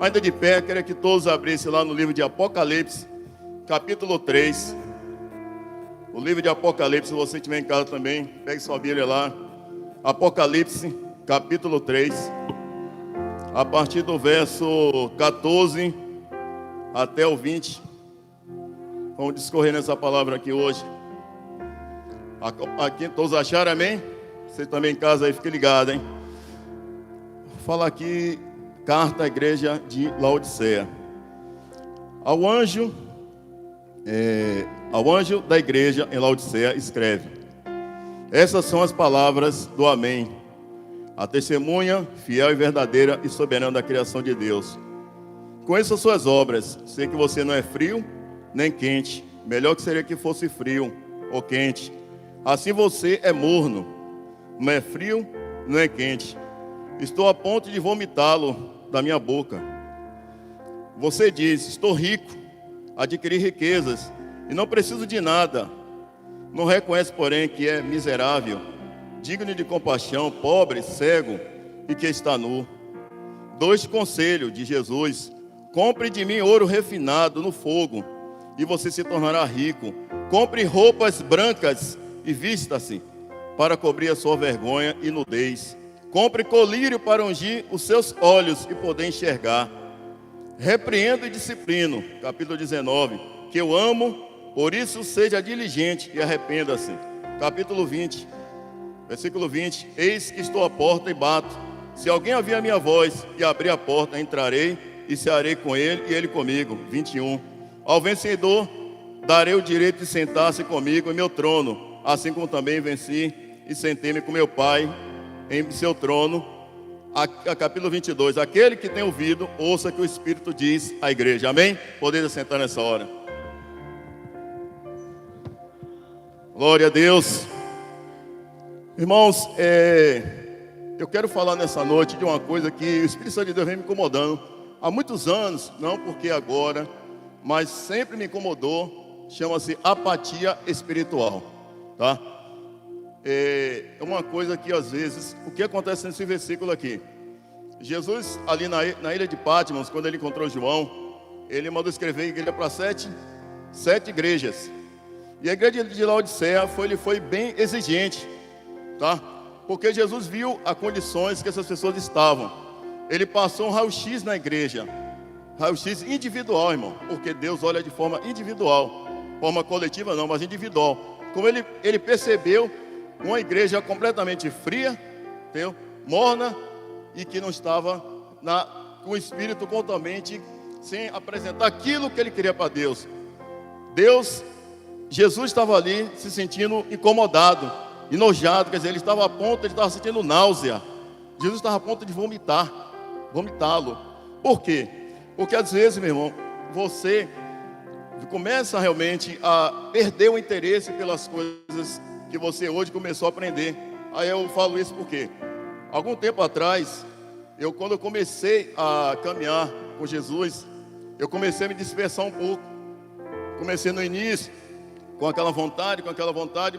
Ainda de pé, queria que todos abrissem lá no livro de Apocalipse, capítulo 3. O livro de Apocalipse, se você estiver em casa também, pegue sua Bíblia lá. Apocalipse, capítulo 3. A partir do verso 14 até o 20. Vamos discorrer nessa palavra aqui hoje. Aqui todos acharam, amém? Você também em casa aí, fique ligado, hein? Vou falar aqui, carta à igreja de Laodiceia. Ao anjo da igreja em Laodiceia escreve: essas são as palavras do Amém, a testemunha fiel e verdadeira e soberana da criação de Deus. Conheço as suas obras, sei que você não é frio nem quente. Melhor que seria que fosse frio ou quente. Assim você é morno, não é frio, não é quente. Estou a ponto de vomitá-lo da minha boca. Você diz: estou rico, adquiri riquezas e não preciso de nada. Não reconhece, porém, que é miserável, digno de compaixão, pobre, cego e que está nu. Dou-te conselho de Jesus: compre de mim ouro refinado no fogo e você se tornará rico. Compre roupas brancas e vista-se para cobrir a sua vergonha e nudez. Compre colírio para ungir os seus olhos e poder enxergar. Repreendo e disciplino, capítulo 19, que eu amo, por isso seja diligente e arrependa-se. Capítulo 20, versículo 20: eis que estou à porta e bato. Se alguém ouvir a minha voz e abrir a porta, entrarei e cearei com ele e ele comigo. 21: ao vencedor darei o direito de sentar-se comigo em meu trono, assim como também venci e sentei-me com meu Pai em seu trono. Capítulo 22: aquele que tem ouvido, ouça que o Espírito diz à igreja. Amém? Podemos sentar nessa hora. Glória a Deus. Irmãos, eu quero falar nessa noite de uma coisa que o Espírito Santo de Deus vem me incomodando há muitos anos, não porque agora, mas sempre me incomodou. Chama-se apatia espiritual, tá? É uma coisa que às vezes, o que acontece nesse versículo aqui? Jesus ali na ilha de Patmos, quando ele encontrou João, ele mandou escrever a igreja para sete igrejas. E a igreja de Laodiceia ele foi bem exigente, tá? Porque Jesus viu as condições que essas pessoas estavam. Ele passou um raio-x na igreja, raio-x individual, irmão, porque Deus olha de forma individual, forma coletiva não, mas individual. Como ele percebeu uma igreja completamente fria, entendeu? Morna, e que não estava com o espírito totalmente sem apresentar aquilo que ele queria para Deus. Jesus estava ali se sentindo incomodado, enojado, quer dizer, ele estava sentindo náusea. Jesus estava a ponto de vomitá-lo. Por quê? Porque às vezes, meu irmão, você começa realmente a perder o interesse pelas coisas que você hoje começou a aprender. Aí eu falo isso porque algum tempo atrás, quando eu comecei a caminhar com Jesus, eu comecei a me dispersar um pouco. Comecei no início com aquela vontade,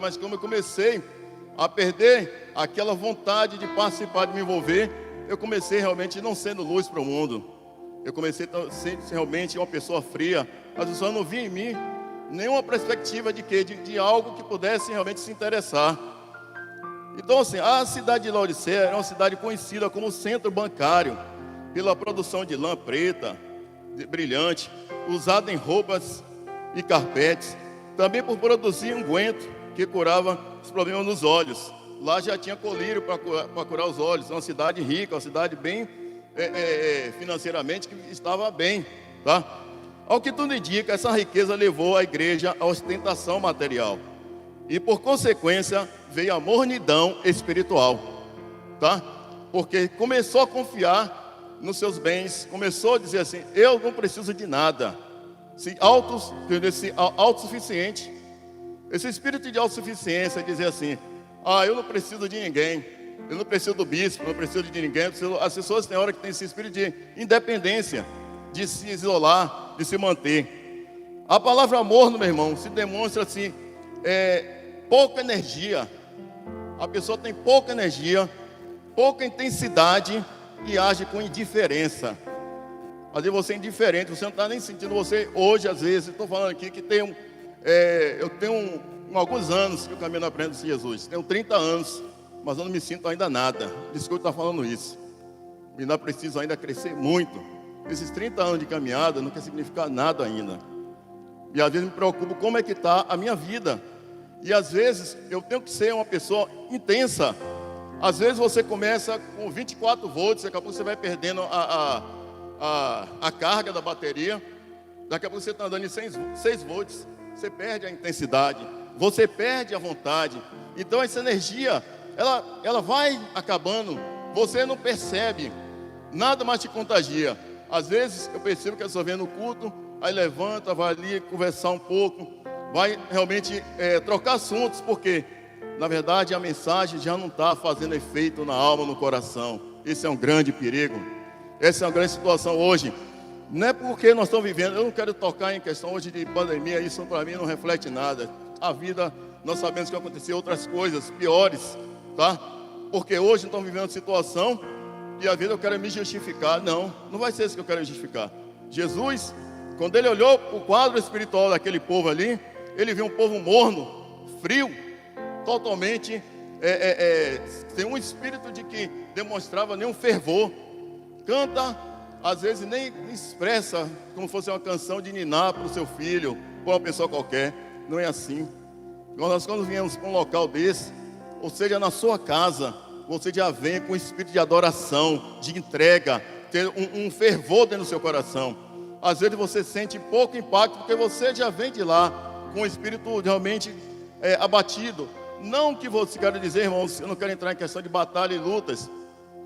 mas como eu comecei a perder aquela vontade de participar, de me envolver, eu comecei realmente não sendo luz para o mundo. Eu comecei a ser realmente uma pessoa fria. As pessoas não viam em mim nenhuma perspectiva de algo que pudesse realmente se interessar. Então assim, a cidade de Laodiceia era uma cidade conhecida como centro bancário, pela produção de lã preta, brilhante, usada em roupas e carpetes, também por produzir unguento que curava os problemas nos olhos. Lá já tinha colírio para curar os olhos. É uma cidade rica, uma cidade bem financeiramente, que estava bem, tá? Ao que tudo indica, essa riqueza levou a igreja à ostentação material e por consequência veio a mornidão espiritual, tá? Porque começou a confiar nos seus bens, começou a dizer assim: eu não preciso de nada. Autossuficiente. Esse espírito de autossuficiência, dizer assim: eu não preciso de ninguém, eu não preciso do bispo, não preciso de ninguém. As pessoas têm hora que tem esse espírito de independência, de se isolar, de se manter. A palavra morno, meu irmão, se demonstra assim, pouca energia. A pessoa tem pouca energia, pouca intensidade e age com indiferença. Às vezes você é indiferente, você não está nem sentindo você hoje, às vezes. Estou falando aqui que eu tenho alguns anos que eu caminho na presença de Jesus. Tenho 30 anos, mas eu não me sinto ainda nada. Desculpa estar falando isso. Ainda preciso ainda crescer muito. Esses 30 anos de caminhada não quer significar nada ainda. E às vezes me preocupo como é que está a minha vida. E às vezes eu tenho que ser uma pessoa intensa. Às vezes você começa com 24 volts, daqui a pouco você vai perdendo a carga da bateria. Daqui a pouco você está andando em 6 volts. Você perde a intensidade, você perde a vontade. Então essa energia, ela vai acabando. Você não percebe, nada mais te contagia. Às vezes eu percebo que eu estou vendo o culto, aí levanta, vai ali conversar um pouco, vai realmente trocar assuntos, porque na verdade a mensagem já não está fazendo efeito na alma, no coração. Esse é um grande perigo. Essa é uma grande situação hoje. Não é porque nós estamos vivendo, eu não quero tocar em questão hoje de pandemia, isso para mim não reflete nada. A vida, nós sabemos que aconteceu outras coisas piores, tá? Porque hoje estamos vivendo uma situação e às vezes eu quero me justificar. Não vai ser isso que eu quero justificar. Jesus, quando ele olhou o quadro espiritual daquele povo ali, ele viu um povo morno, frio, totalmente, sem um espírito de que demonstrava nenhum fervor. Canta, às vezes nem expressa como fosse uma canção de ninar para o seu filho, para uma pessoa qualquer. Não é assim. Nós quando viemos para um local desse, ou seja, na sua casa, você já vem com um espírito de adoração, de entrega, ter um fervor dentro do seu coração. Às vezes você sente pouco impacto, porque você já vem de lá com um espírito realmente abatido. Não que você quero dizer, irmãos, eu não quero entrar em questão de batalha e lutas,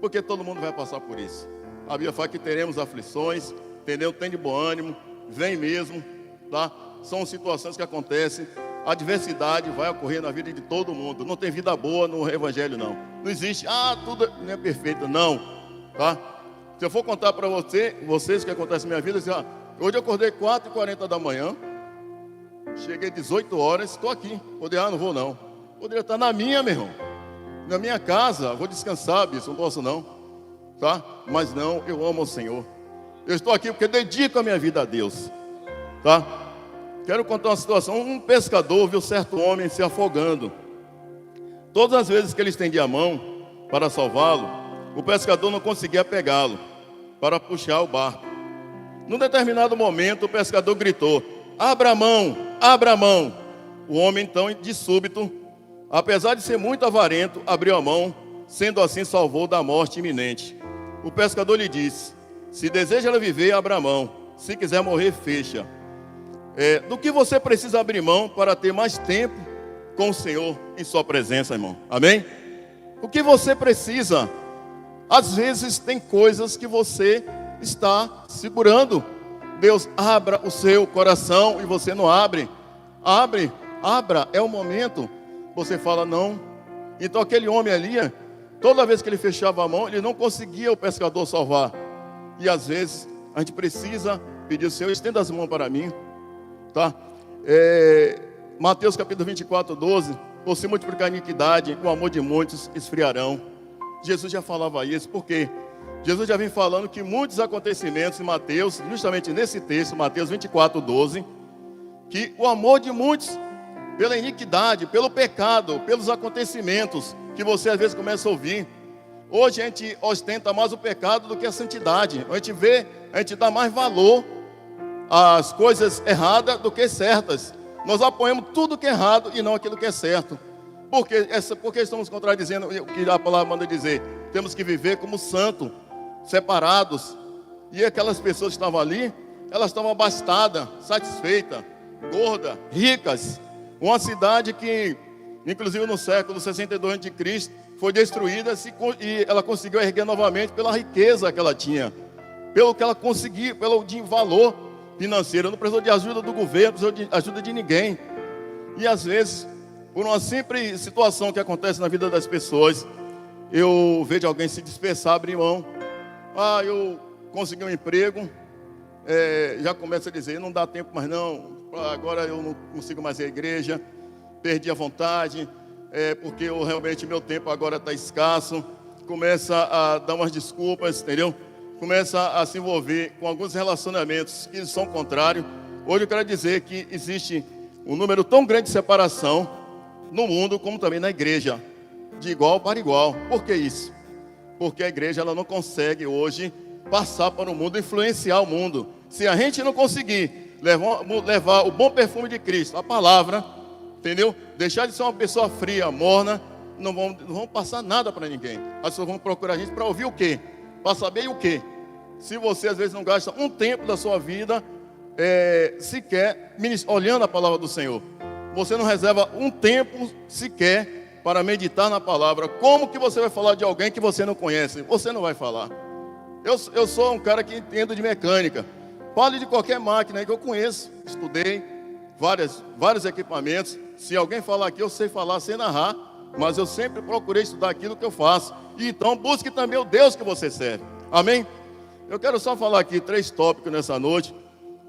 porque todo mundo vai passar por isso. A Bíblia fala que teremos aflições, entendeu? Tem de bom ânimo, vem mesmo, tá? São situações que acontecem. A adversidade vai ocorrer na vida de todo mundo. Não tem vida boa no evangelho, não. Não existe, tudo não é perfeito, não, tá? Se eu for contar para vocês o que acontece na minha vida, assim, hoje eu acordei 4h40 da manhã, cheguei 18 horas, estou aqui. Não vou não. Poderia estar na minha, meu irmão, na minha casa, vou descansar, bicho, não posso não, tá? Mas não, eu amo o Senhor. Eu estou aqui porque dedico a minha vida a Deus, tá? Quero contar uma situação. Um pescador viu certo homem se afogando. Todas as vezes que ele estendia a mão para salvá-lo, o pescador não conseguia pegá-lo para puxar o barco. Num determinado momento, o pescador gritou: abra a mão, abra a mão. O homem então, de súbito, apesar de ser muito avarento, abriu a mão, sendo assim salvou da morte iminente. O pescador lhe disse: se deseja viver, abra a mão, se quiser morrer, fecha. Do que você precisa abrir mão para ter mais tempo com o Senhor em sua presença, irmão? Amém? O que você precisa? Às vezes tem coisas que você está segurando. Deus, abra o seu coração e você não abre. Abra, é o momento. Você fala não. Então aquele homem ali, toda vez que ele fechava a mão, ele não conseguia o pescador salvar. E às vezes a gente precisa pedir ao Senhor: estenda as mãos para mim, tá? Mateus capítulo 24:12: por se multiplicar a iniquidade, o amor de muitos esfriarão. Jesus já falava isso, porque Jesus já vem falando que muitos acontecimentos em Mateus, justamente nesse texto, Mateus 24:12, que o amor de muitos, pela iniquidade, pelo pecado, pelos acontecimentos que você às vezes começa a ouvir. Hoje a gente ostenta mais o pecado do que a santidade. A gente dá mais valor às coisas erradas do que certas. Nós apoiamos tudo que é errado e não aquilo que é certo. Porque estamos contradizendo o que a palavra manda dizer. Temos que viver como santos, separados. E aquelas pessoas que estavam ali, elas estavam abastadas, satisfeitas, gordas, ricas. Uma cidade que, inclusive no século 62 a.C., foi destruída e ela conseguiu erguer novamente pela riqueza que ela tinha, pelo que ela conseguia, pelo de valor financeiro. Não precisou de ajuda do governo, não precisou de ajuda de ninguém. E às vezes, por uma simples situação que acontece na vida das pessoas, eu vejo alguém se dispersar, abrir mão. Eu consegui um emprego, já começa a dizer: não dá tempo mais não, agora eu não consigo mais ir à igreja, perdi a vontade, porque realmente meu tempo agora está escasso. Começa a dar umas desculpas, entendeu? começa a se envolver com alguns relacionamentos que são contrários, hoje eu quero dizer que existe um número tão grande de separação no mundo como também na igreja, de igual para igual. Por que isso? Porque a igreja ela não consegue hoje passar para o mundo, influenciar o mundo. Se a gente não conseguir levar o bom perfume de Cristo, a palavra, entendeu? Deixar de ser uma pessoa fria, morna, não vão passar nada para ninguém. As pessoas vão procurar a gente para ouvir o quê? Para saber o quê? Se você às vezes não gasta um tempo da sua vida sequer olhando a palavra do Senhor, você não reserva um tempo sequer para meditar na palavra, como que você vai falar de alguém que você não conhece? Você não vai falar. Eu sou um cara que entendo de mecânica. Fale de qualquer máquina aí que eu conheço, estudei vários equipamentos. Se alguém falar aqui, eu sei falar sem narrar, mas eu sempre procurei estudar aquilo que eu faço. E então busque também o Deus que você serve. Amém? Eu quero só falar aqui 3 tópicos nessa noite,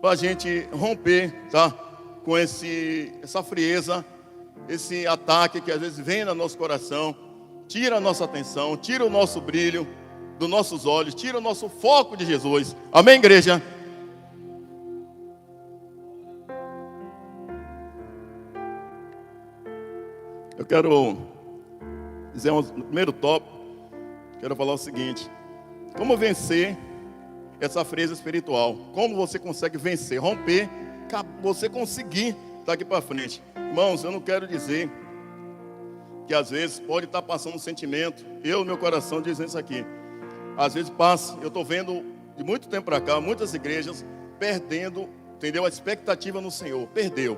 para a gente romper, tá? Com essa frieza, esse ataque que às vezes vem no nosso coração, tira a nossa atenção, tira o nosso brilho dos nossos olhos, tira o nosso foco de Jesus. Amém, igreja? Eu quero dizer no primeiro tópico, quero falar o seguinte: como vencer essa frieza espiritual? Como você consegue vencer, romper, você conseguir daqui para frente? Irmãos, eu não quero dizer que às vezes pode estar passando um sentimento, no meu coração dizendo isso aqui. Às vezes passa, eu estou vendo de muito tempo para cá, muitas igrejas perdendo, entendeu? A expectativa no Senhor, perdeu.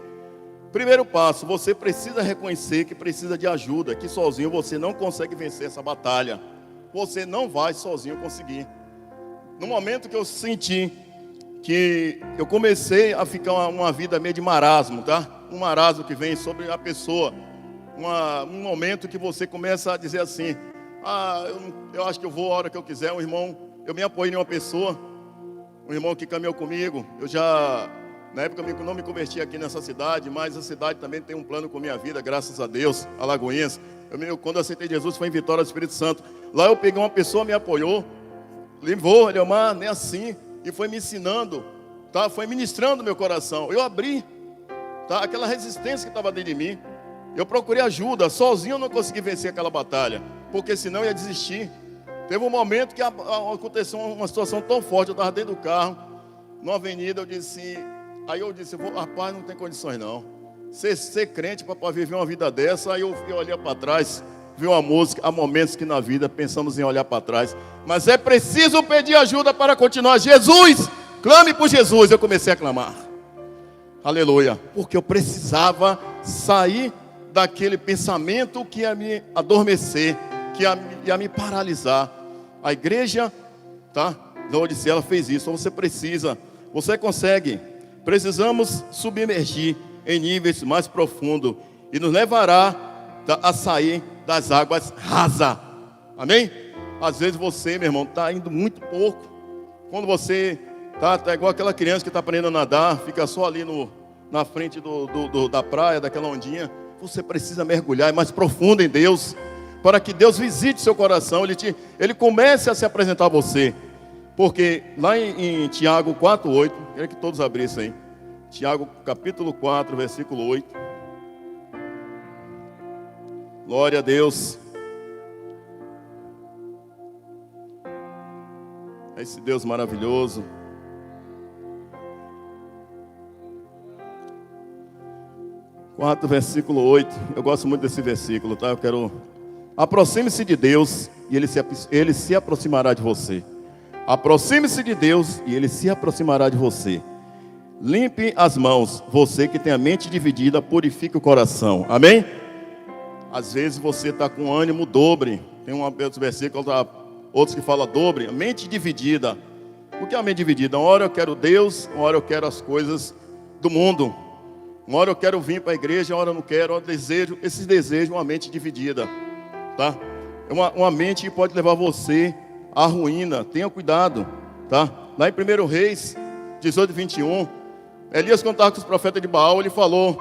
Primeiro passo, você precisa reconhecer que precisa de ajuda, que sozinho você não consegue vencer essa batalha. Você não vai sozinho conseguir. No momento que eu senti que eu comecei a ficar uma vida meio de marasmo, tá? Um marasmo que vem sobre a pessoa. Um momento que você começa a dizer assim: eu acho que eu vou a hora que eu quiser. Um irmão, eu me apoiei em uma pessoa, um irmão que caminhou comigo. Na época eu não me converti aqui nessa cidade, mas a cidade também tem um plano com a minha vida, graças a Deus, Alagoinhas. Quando eu aceitei Jesus foi em Vitória do Espírito Santo. Lá eu peguei uma pessoa, me apoiou, levou, Leomar, nem assim, e foi me ensinando, tá? Foi ministrando meu coração. Eu abri, tá? Aquela resistência que estava dentro de mim. Eu procurei ajuda, sozinho eu não consegui vencer aquela batalha, porque senão eu ia desistir. Teve um momento que aconteceu uma situação tão forte, eu estava dentro do carro, numa avenida, aí eu disse, rapaz, não tem condições não. Ser crente para viver uma vida dessa. Aí eu olhei para trás, vi uma música, há momentos que na vida pensamos em olhar para trás, mas é preciso pedir ajuda para continuar. Jesus, clame por Jesus. Eu comecei a clamar, aleluia, porque eu precisava sair daquele pensamento que ia me adormecer, que ia me paralisar. A igreja, tá? Da Odisseia, ela fez isso. Você consegue. Precisamos submergir em níveis mais profundos e nos levará a sair das águas rasas. Amém? Às vezes você, meu irmão, está indo muito pouco. Quando você tá igual aquela criança que está aprendendo a nadar, fica só ali na frente da praia, daquela ondinha. Você precisa mergulhar mais profundo em Deus, para que Deus visite seu coração, Ele comece a se apresentar a você. Porque lá em Tiago 4:8, queria que todos abrissem aí. Tiago capítulo 4, versículo 8. Glória a Deus. Esse Deus maravilhoso. Versículo 8. Eu gosto muito desse versículo, tá? Aproxime-se de Deus e Ele se aproximará de você. Aproxime-se de Deus e Ele se aproximará de você. Limpe as mãos, você que tem a mente dividida, purifique o coração. Amém? Às vezes você está com ânimo dobre. Tem outros versículos, outros que falam dobre. A mente dividida. O que é a mente dividida? Uma hora eu quero Deus, uma hora eu quero as coisas do mundo. Uma hora eu quero vir para a igreja, uma hora eu não quero. Uma hora eu desejo, esses desejos, uma mente dividida. Tá? Uma mente que pode levar você à ruína. Tenha cuidado. Tá? Lá em 1 Reis 18:21, Elias, quando estava com os profetas de Baal, ele falou,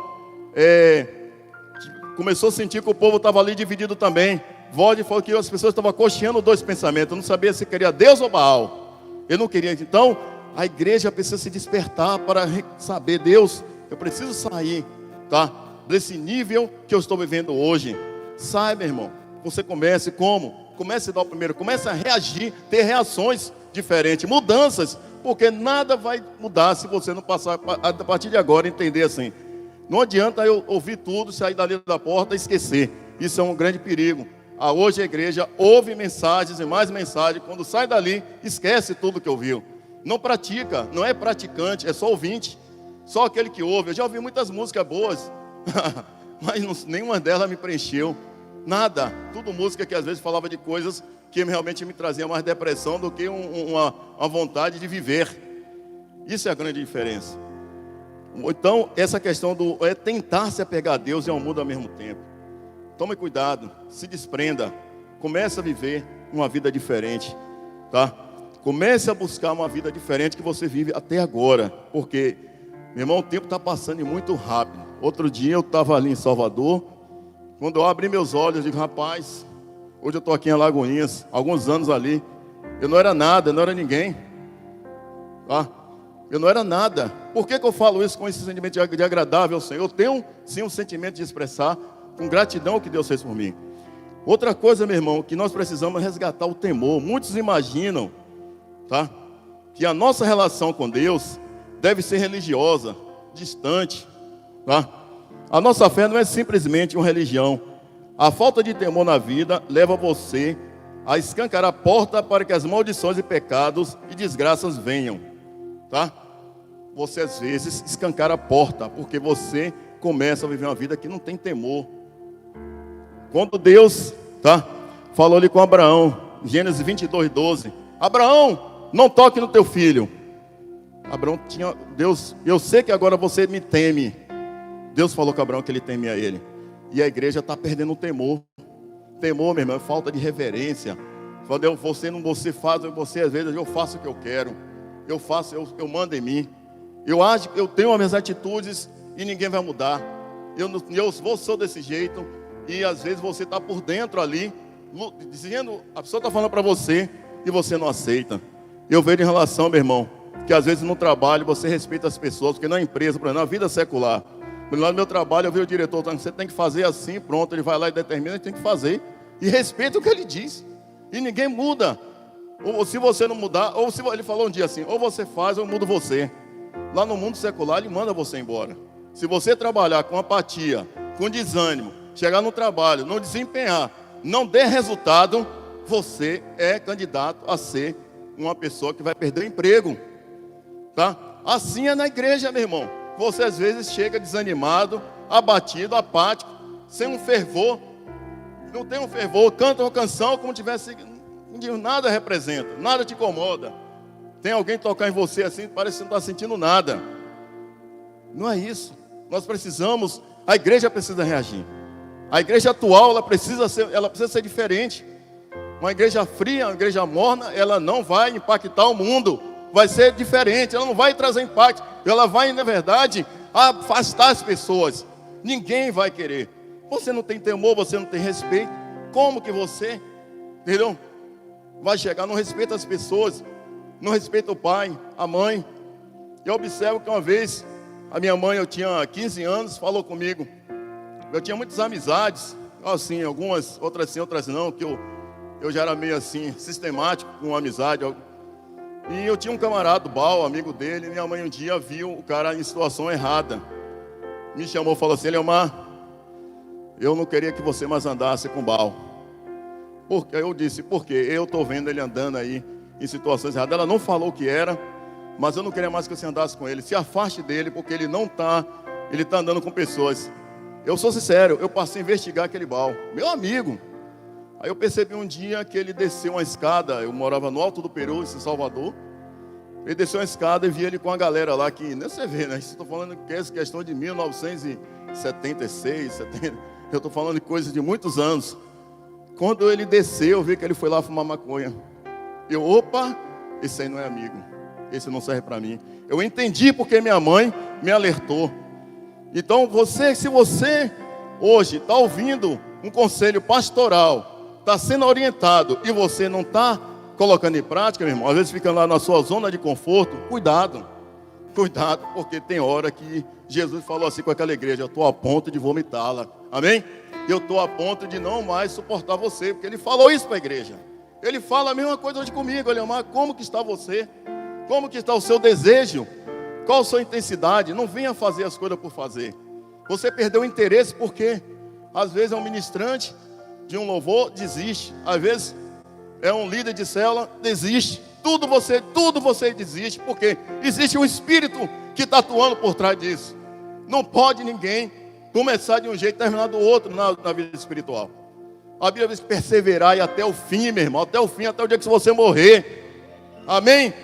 começou a sentir que o povo estava ali dividido também. Vode falou que as pessoas estavam cocheando 2 pensamentos, não sabia se queria Deus ou Baal. Ele não queria. Então, a igreja precisa se despertar para saber, Deus, eu preciso sair, tá? Desse nível que eu estou vivendo hoje. Sai, meu irmão. Você comece como? Comece a dar o primeiro. Comece a reagir, ter reações diferentes, mudanças. Porque nada vai mudar se você não passar, a partir de agora, entender assim. Não adianta eu ouvir tudo, sair dali da porta e esquecer. Isso é um grande perigo. Hoje a igreja ouve mensagens e mais mensagens. Quando sai dali, esquece tudo que ouviu. Não pratica, não é praticante, é só ouvinte. Só aquele que ouve. Eu já ouvi muitas músicas boas, mas nenhuma delas me preencheu. Nada. Tudo música que às vezes falava de coisas que realmente me trazia mais depressão do que uma vontade de viver. Isso é a grande diferença. Então, essa questão é tentar se apegar a Deus e ao mundo ao mesmo tempo. Tome cuidado, se desprenda, comece a viver uma vida diferente, tá? Comece a buscar uma vida diferente que você vive até agora, porque, meu irmão, o tempo está passando muito rápido. Outro dia eu estava ali em Salvador, quando eu abri meus olhos, eu digo, rapaz, hoje eu estou aqui em Alagoinhas, alguns anos ali, eu não era nada, eu não era ninguém, tá? Eu não era nada. Por que eu falo isso com esse sentimento de agradável ao Senhor? Eu tenho sim um sentimento de expressar com gratidão o que Deus fez por mim. Outra coisa, meu irmão, que nós precisamos resgatar o temor. Muitos imaginam, tá, que a nossa relação com Deus deve ser religiosa, distante, tá? A nossa fé não é simplesmente uma religião. A falta de temor na vida leva você a escancarar a porta para que as maldições e pecados e desgraças venham, tá? Você às vezes escancara a porta porque você começa a viver uma vida que não tem temor. Quando Deus, tá, falou ali com Abraão, Gênesis 22:12, Abraão, não toque no teu filho. Abraão tinha, Deus, eu sei que agora você me teme. Deus falou com Abraão que ele temia ele. E a igreja está perdendo o temor. Temor, meu irmão, é falta de reverência. Quando você faz, você às vezes eu faço o que eu quero. Eu faço, eu mando em mim. Eu tenho as minhas atitudes e ninguém vai mudar. Eu sou desse jeito. E às vezes você está por dentro ali, dizendo, a pessoa está falando para você e você não aceita. Eu vejo em relação, meu irmão, que às vezes no trabalho você respeita as pessoas, porque na empresa, por exemplo, na vida secular. Lá no meu trabalho eu vi o diretor falando, você tem que fazer assim, pronto, ele vai lá e determina, ele tem que fazer. E respeita o que ele diz. E ninguém muda. Ou se você não mudar, ou se ele falou um dia assim, ou você faz ou eu mudo você. Lá no mundo secular ele manda você embora. Se você trabalhar com apatia, com desânimo, chegar no trabalho, não desempenhar, não der resultado, você é candidato a ser uma pessoa que vai perder o emprego, tá? Assim é na igreja, meu irmão. Você às vezes chega desanimado, abatido, apático, sem um fervor, não tem um fervor, canta uma canção como tivesse, nada representa, nada te incomoda. Tem alguém tocar em você assim, parece que não está sentindo nada. Não é isso. Nós precisamos, a igreja precisa reagir. A igreja atual, ela precisa ser diferente. Uma igreja fria, uma igreja morna, ela não vai impactar o mundo. Vai ser diferente, ela não vai trazer impacto. Ela vai, na verdade, afastar as pessoas. Ninguém vai querer. Você não tem temor, você não tem respeito. Como que você, entendeu? Vai chegar, não respeita as pessoas. Não respeita o pai, a mãe. Eu observo que uma vez, a minha mãe, eu tinha 15 anos, falou comigo. Eu tinha muitas amizades, assim, algumas, outras sim, outras não, que eu já era meio assim, sistemático com amizade. E eu tinha um camarada, o Bal, amigo dele, e minha mãe um dia viu o cara em situação errada. Me chamou e falou assim, Leomar, eu não queria que você mais andasse com o Bal. Porque eu disse, por quê? Eu estou vendo ele andando aí em situações erradas. Ela não falou o que era, mas eu não queria mais que você andasse com ele. Se afaste dele, porque ele está andando com pessoas. Eu sou sincero, eu passei a investigar aquele Bal, meu amigo. Aí eu percebi um dia que ele desceu uma escada, eu morava no Alto do Peru, em Salvador. Ele desceu uma escada e vi ele com a galera lá, que nem você vê, né? Estou falando que é questão de 1976, 70. Eu estou falando de coisas de muitos anos. Quando ele desceu, eu vi que ele foi lá fumar maconha. Opa, esse aí não é amigo, esse não serve para mim. Eu entendi porque minha mãe me alertou. Então se você hoje está ouvindo um conselho pastoral, está sendo orientado e você não está colocando em prática, meu irmão, às vezes fica lá na sua zona de conforto, cuidado, porque tem hora que Jesus falou assim com aquela igreja: eu estou a ponto de vomitá-la, amém? Eu estou a ponto de não mais suportar você, porque ele falou isso para a igreja. Ele fala a mesma coisa hoje comigo: olha, mas como que está você? Como que está o seu desejo? Qual a sua intensidade? Não venha fazer as coisas por fazer. Você perdeu o interesse porque às vezes é um ministrante de um louvor, desiste. Às vezes é um líder de célula, desiste. Tudo você desiste, porque existe um espírito que está atuando por trás disso. Não pode ninguém começar de um jeito e terminar do outro na vida espiritual. A Bíblia diz: perseverar até o fim, meu irmão, até o fim, até o dia que você morrer. Amém?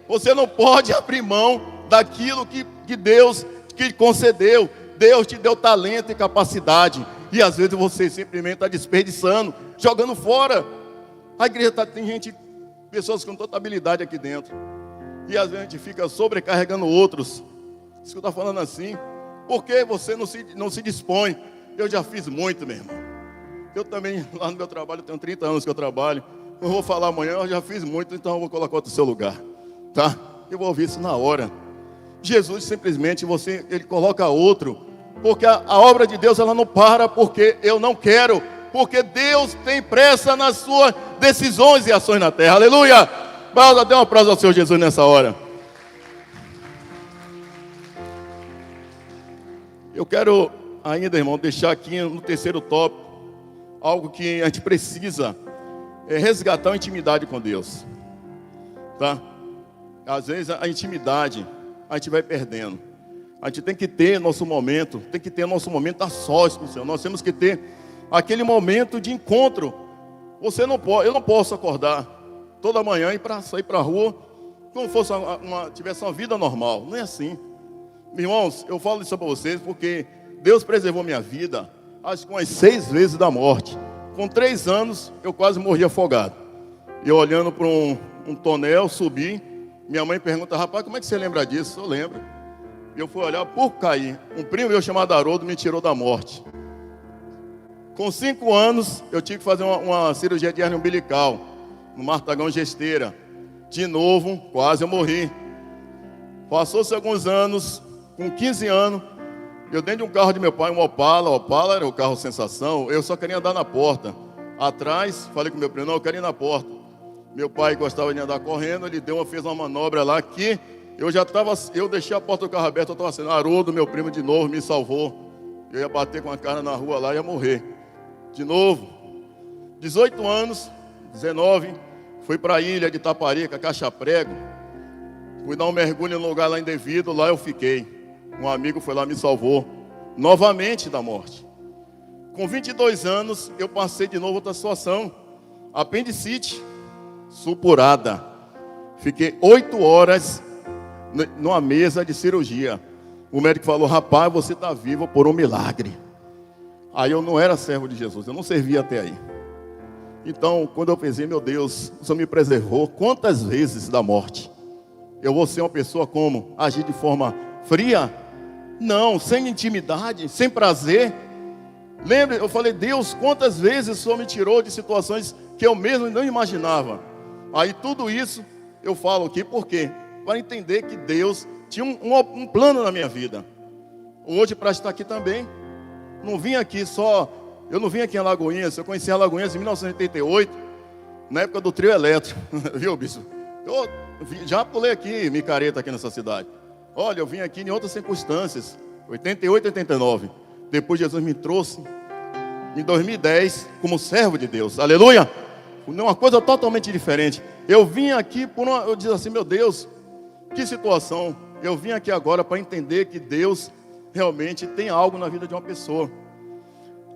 Você não pode abrir mão daquilo que Deus te concedeu. Deus te deu talento e capacidade, e às vezes você simplesmente está desperdiçando, jogando fora. A igreja tem pessoas com toda habilidade aqui dentro, e às vezes a gente fica sobrecarregando outros. Isso que eu estou falando assim, porque você não se dispõe. Eu já fiz muito, meu irmão. Eu também, lá no meu trabalho, eu tenho 30 anos que eu trabalho. Eu vou falar amanhã: eu já fiz muito, então eu vou colocar outro no seu lugar, tá? Eu vou ouvir isso na hora. Jesus simplesmente, ele coloca outro, porque a obra de Deus, ela não para porque eu não quero, porque Deus tem pressa nas suas decisões e ações na terra. Aleluia! Dê um aplauso ao Senhor Jesus nessa hora. Eu quero ainda, irmão, deixar aqui no terceiro tópico algo que a gente precisa resgatar: a intimidade com Deus, tá? Às vezes a intimidade a gente vai perdendo. A gente tem que ter nosso momento a sós com o Senhor. Nós temos que ter aquele momento de encontro. Eu não posso acordar toda manhã e sair para a rua como fosse tivesse uma vida normal. Não é assim. Irmãos, eu falo isso para vocês porque Deus preservou minha vida, acho que umas 6 vezes da morte. Com 3 anos, eu quase morri afogado. Eu olhando para um tonel, subi. Minha mãe pergunta: rapaz, como é que você lembra disso? Eu lembro. Eu fui olhar, por cair. Um primo meu chamado Haroldo me tirou da morte. Com 5 anos, eu tive que fazer uma cirurgia de hernia umbilical, no Martagão Gesteira. De novo, quase eu morri. Passou-se alguns anos, com 15 anos, eu dentro de um carro de meu pai, um Opala. Opala era o carro sensação. Eu só queria andar na porta. Atrás, falei com meu primo: não, eu quero ir na porta. Meu pai gostava de andar correndo, ele fez uma manobra lá que eu deixei a porta do carro aberta, eu estava sendo Haroldo, meu primo, de novo, me salvou. Eu ia bater com a cara na rua lá e ia morrer. De novo, 18 anos, 19, fui para a ilha de Itaparica, Caixa Prego. Fui dar um mergulho no lugar lá indevido, lá eu fiquei. Um amigo foi lá e me salvou, novamente da morte. Com 22 anos, eu passei de novo outra situação. Apendicite, supurada. Fiquei 8 horas numa mesa de cirurgia. O médico falou: rapaz, você está vivo por um milagre. Aí eu não era servo de Jesus, eu não servia até aí. Então, quando eu pensei: meu Deus, o Senhor me preservou quantas vezes da morte? Eu vou ser uma pessoa como? Agir de forma fria? Não, sem intimidade, sem prazer. Lembre, eu falei: Deus, quantas vezes o Senhor me tirou de situações que eu mesmo não imaginava. Aí tudo isso eu falo aqui por quê? Para entender que Deus tinha um plano na minha vida. Hoje, para estar aqui também, eu não vim aqui em Alagoinhas. Eu conheci Alagoinhas em 1988, na época do trio elétrico. Viu, bispo? Eu já pulei aqui, micareta aqui nessa cidade. Olha, eu vim aqui em outras circunstâncias, 88, 89. Depois Jesus me trouxe em 2010 como servo de Deus. Aleluia! Uma coisa totalmente diferente. Eu vim aqui eu disse assim: meu Deus, que situação. Eu vim aqui agora para entender que Deus realmente tem algo na vida de uma pessoa.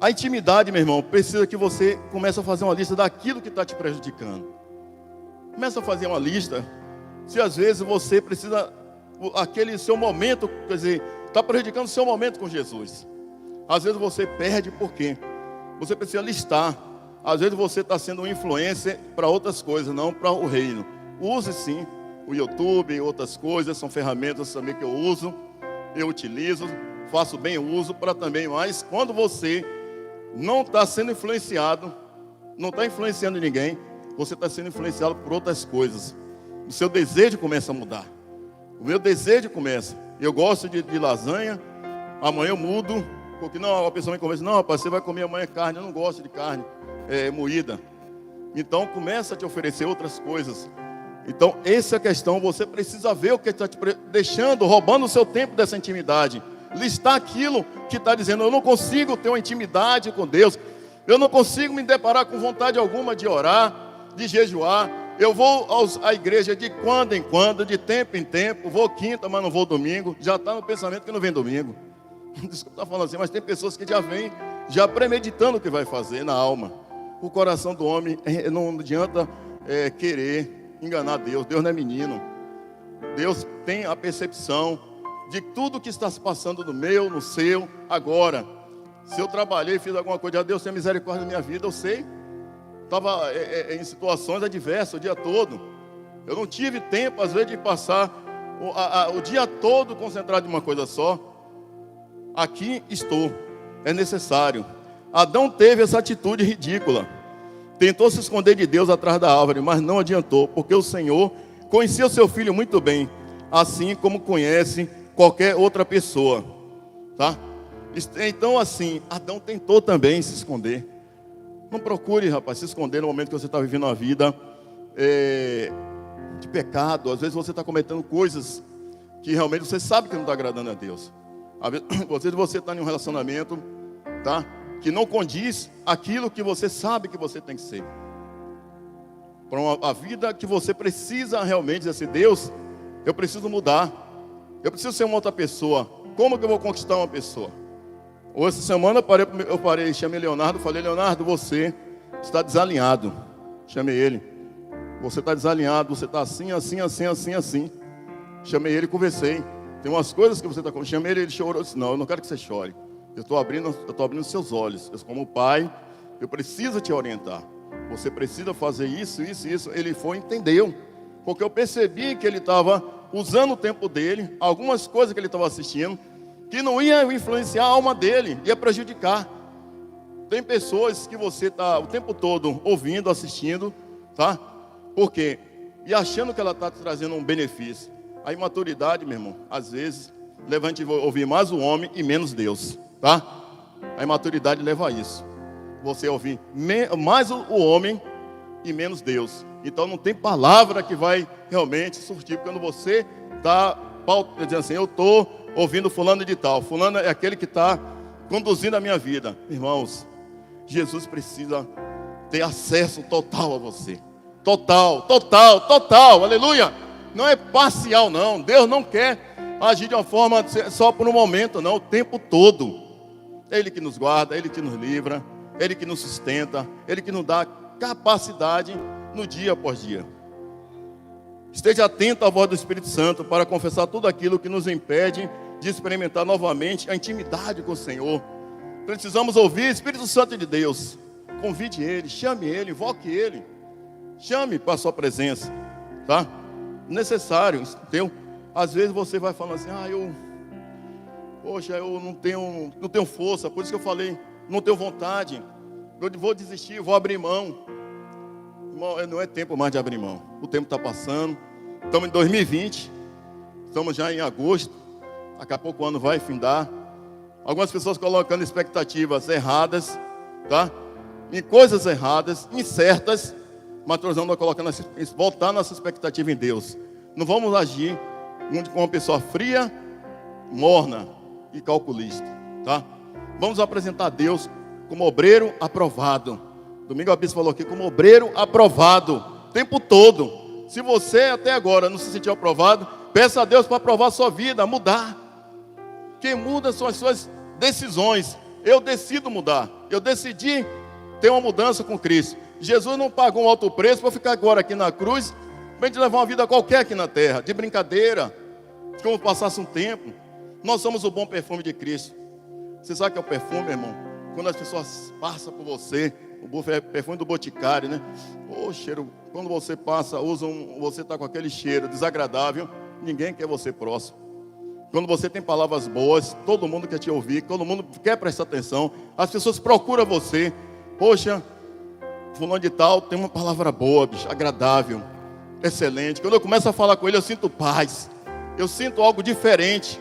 A intimidade, meu irmão, precisa que você comece a fazer uma lista daquilo que está te prejudicando. Começa a fazer uma lista. Se às vezes você precisa, aquele seu momento, quer dizer, está prejudicando o seu momento com Jesus. Às vezes você perde por quê? Você precisa listar. Às vezes você está sendo um influencer para outras coisas, não para o reino. Use sim o YouTube e outras coisas, são ferramentas também que eu uso, eu utilizo, faço bem uso para também, mas quando você não está sendo influenciado, não está influenciando ninguém, você está sendo influenciado por outras coisas. O seu desejo começa a mudar. O meu desejo começa. Eu gosto de lasanha, amanhã eu mudo, porque não, a pessoa me convence, não, rapaz, você vai comer amanhã carne, eu não gosto de carne moída. Então começa a te oferecer outras coisas. Então essa é a questão, você precisa ver o que está te deixando, roubando o seu tempo dessa intimidade. Listar aquilo que está dizendo, eu não consigo ter uma intimidade com Deus, eu não consigo me deparar com vontade alguma de orar, de jejuar. Eu vou à igreja de quando em quando, de tempo em tempo, vou quinta, mas não vou domingo. Já está no pensamento que não vem domingo. Desculpa estar falando assim, mas tem pessoas que já vêm, já premeditando o que vai fazer na alma. O coração do homem não adianta querer enganar Deus. Deus não é menino. Deus tem a percepção de tudo que está se passando no meu, no seu, agora. Se eu trabalhei, fiz alguma coisa, Deus tem misericórdia da minha vida, eu sei. Estava em situações adversas o dia todo. Eu não tive tempo, às vezes, de passar o dia todo concentrado em uma coisa só. Aqui estou, é necessário. Adão teve essa atitude ridícula. Tentou se esconder de Deus atrás da árvore, mas não adiantou, porque o Senhor conhecia o seu filho muito bem, assim como conhece qualquer outra pessoa. Tá? Então, assim, Adão tentou também se esconder. Não procure, rapaz, se esconder no momento que você está vivendo uma vida de pecado. Às vezes você está cometendo coisas que realmente você sabe que não está agradando a Deus. Às vezes você está em um relacionamento, tá, que não condiz aquilo que você sabe que você tem que ser. Para a vida que você precisa realmente dizer assim, Deus, eu preciso mudar. Eu preciso ser uma outra pessoa. Como que eu vou conquistar uma pessoa? Hoje, essa semana, eu parei, chamei Leonardo, falei, Leonardo, você está desalinhado. Chamei ele. Você está desalinhado, você está assim, assim, assim, assim, assim. Chamei ele e conversei. Tem umas coisas que você está... Chamei ele chorou. Disse, não, eu não quero que você chore. Eu estou abrindo seus olhos. Eu, como pai, eu preciso te orientar. Você precisa fazer isso, isso, isso. Ele foi e entendeu. Porque eu percebi que ele estava usando o tempo dele, algumas coisas que ele estava assistindo, que não ia influenciar a alma dele, ia prejudicar. Tem pessoas que você está o tempo todo ouvindo, assistindo, tá? Por quê? E achando que ela está trazendo um benefício. A imaturidade, meu irmão, às vezes, leva a gente a ouvir mais o homem e menos Deus, tá? A imaturidade leva a isso. Você ouvir mais o homem e menos Deus. Então não tem palavra que vai realmente surtir, quando você está dizendo assim, eu estou ouvindo fulano de tal, fulano é aquele que está conduzindo a minha vida. Irmãos, Jesus precisa ter acesso total a você. Total, total, total, aleluia. Não é parcial não, Deus não quer agir de uma forma só por um momento não, o tempo todo. É Ele que nos guarda, é Ele que nos livra, é Ele que nos sustenta, é Ele que nos dá capacidade no dia após dia. Esteja atento à voz do Espírito Santo para confessar tudo aquilo que nos impede de experimentar novamente a intimidade com o Senhor. Precisamos ouvir o Espírito Santo de Deus. Convide Ele, chame Ele, invoque Ele. Chame para a sua presença, tá? Necessário, entendeu? Às vezes você vai falando assim, eu não tenho força, por isso que eu falei, não tenho vontade, eu vou desistir, vou abrir mão. Não é tempo mais de abrir mão. O tempo está passando. Estamos em 2020. Estamos já em agosto. Daqui a pouco o ano vai findar. Algumas pessoas colocando expectativas erradas, tá? Em coisas erradas, incertas. Mas nós vamos voltar nossa expectativa em Deus. Não vamos agir como uma pessoa fria, morna e calculista, tá? Vamos apresentar a Deus como obreiro aprovado. Domingo a bispo falou aqui, como obreiro aprovado, o tempo todo. Se você até agora não se sentiu aprovado, peça a Deus para aprovar a sua vida, mudar. Quem muda são as suas decisões. Eu decido mudar. Eu decidi ter uma mudança com Cristo. Jesus não pagou um alto preço para ficar agora aqui na cruz, para a gente levar uma vida qualquer aqui na terra, de brincadeira, como passasse um tempo. Nós somos o bom perfume de Cristo. Você sabe o que é o perfume, irmão? Quando as pessoas passam por você, o perfume do Boticário, né? O cheiro, quando você passa, você está com aquele cheiro desagradável, ninguém quer você próximo. Quando você tem palavras boas, todo mundo quer te ouvir, todo mundo quer prestar atenção, as pessoas procuram você. Poxa, fulano de tal tem uma palavra boa, bicho, agradável, excelente. Quando eu começo a falar com ele, eu sinto paz. Eu sinto algo diferente.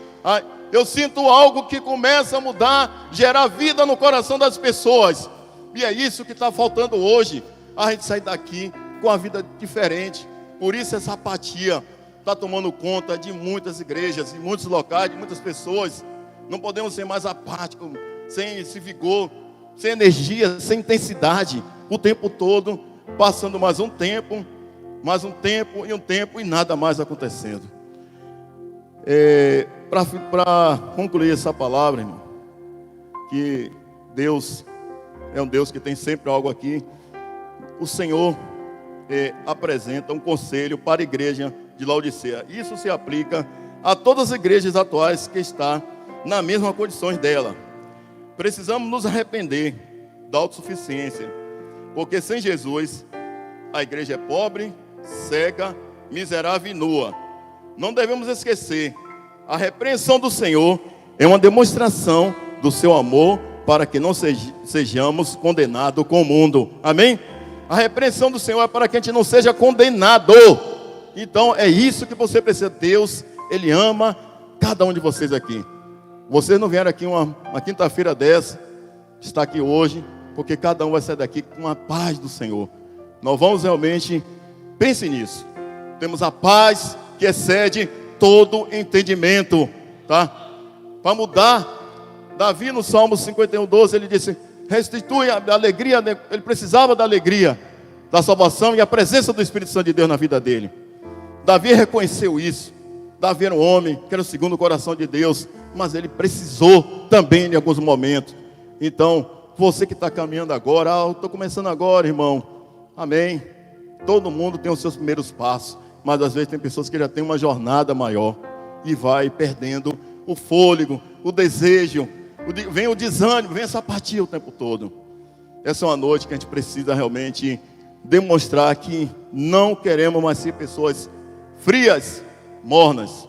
Eu sinto algo que começa a mudar, gerar vida no coração das pessoas. E é isso que está faltando hoje. A gente sair daqui com a vida diferente. Por isso essa apatia está tomando conta de muitas igrejas, de muitos locais, de muitas pessoas. Não podemos ser mais apáticos, sem esse vigor, sem energia, sem intensidade, o tempo todo, passando mais um tempo e nada mais acontecendo. Para concluir essa palavra, irmão, que Deus é um Deus que tem sempre algo aqui. O Senhor apresenta um conselho para a igreja de Laodiceia. Isso se aplica a todas as igrejas atuais que estão na mesma condições dela. Precisamos nos arrepender da autossuficiência, porque sem Jesus a igreja é pobre, cega, miserável e nua. Não devemos esquecer, a repreensão do Senhor é uma demonstração do seu amor para que não sejamos condenados com o mundo. Amém? A repreensão do Senhor é para que a gente não seja condenado. Então é isso que você precisa. Deus, Ele ama cada um de vocês aqui. Vocês não vieram aqui uma quinta-feira dessa, está aqui hoje, porque cada um vai sair daqui com a paz do Senhor. Nós vamos realmente, pense nisso. Temos a paz que excede todo entendimento, tá? Para mudar, Davi no Salmo 51:12, ele disse: restitui a alegria. Ele precisava da alegria, da salvação e a presença do Espírito Santo de Deus na vida dele. Davi reconheceu isso. Davi era um homem que era segundo o coração de Deus, mas ele precisou também em alguns momentos. Então, você que está caminhando agora, eu estou começando agora, irmão, amém. Todo mundo tem os seus primeiros passos, mas às vezes tem pessoas que já têm uma jornada maior e vai perdendo o fôlego, o desejo, vem o desânimo, vem essa apatia o tempo todo. Essa é uma noite que a gente precisa realmente demonstrar que não queremos mais ser pessoas frias, mornas.